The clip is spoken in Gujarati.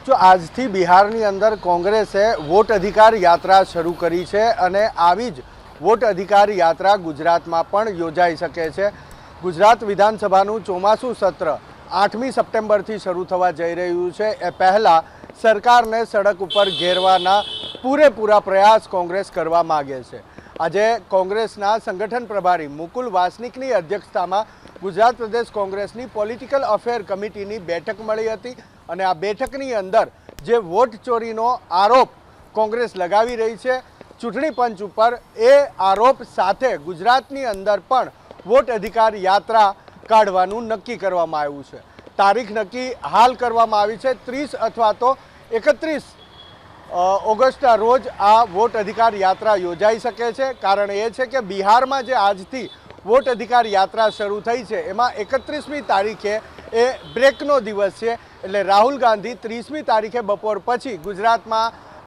जो આજથી બિહારની અંદર કોંગ્રેસે વોટ અધિકાર યાત્રા શરૂ કરી છે અને આવી જ વોટ અધિકાર યાત્રા ગુજરાતમાં પણ યોજાઈ શકે છે। ગુજરાત વિધાનસભાનું ચોમાસું સત્ર 8મી સપ્ટેમ્બરથી શરૂ થવા જઈ રહ્યું છે। એ પહેલાં સરકારને સડક ઉપર ઘેરવાના પૂરેપૂરા પ્રયાસ કોંગ્રેસ કરવા માગે છે। આજે કોંગ્રેસના સંગઠન પ્રભારી મુકુલ વાસનિકની અધ્યક્ષતામાં ગુજરાત પ્રદેશ કોંગ્રેસની પોલિટિકલ અફેર કમિટીની બેઠક મળી હતી અને આ બેઠકની અંદર જે વોટ ચોરીનો આરોપ કોંગ્રેસ લગાવી રહી છે ચૂંટણી પંચ ઉપર, એ આરોપ સાથે ગુજરાતની અંદર પણ વોટ અધિકાર યાત્રા કાઢવાનું નક્કી કરવામાં આવ્યું છે। તારીખ નક્કી હાલ કરવામાં આવી છે। 30 અથવા તો 31 ઓગસ્ટના રોજ આ વોટ અધિકાર યાત્રા યોજાઈ શકે છે। કારણ એ છે કે બિહારમાં જે આજથી વોટ અધિકાર યાત્રા શરૂ થઈ છે એમાં 31મી તારીખે એ બ્રેકનો દિવસ છે। એટલે રાહુલ ગાંધી 30મી તારીખે બપોર પછી ગુજરાતમાં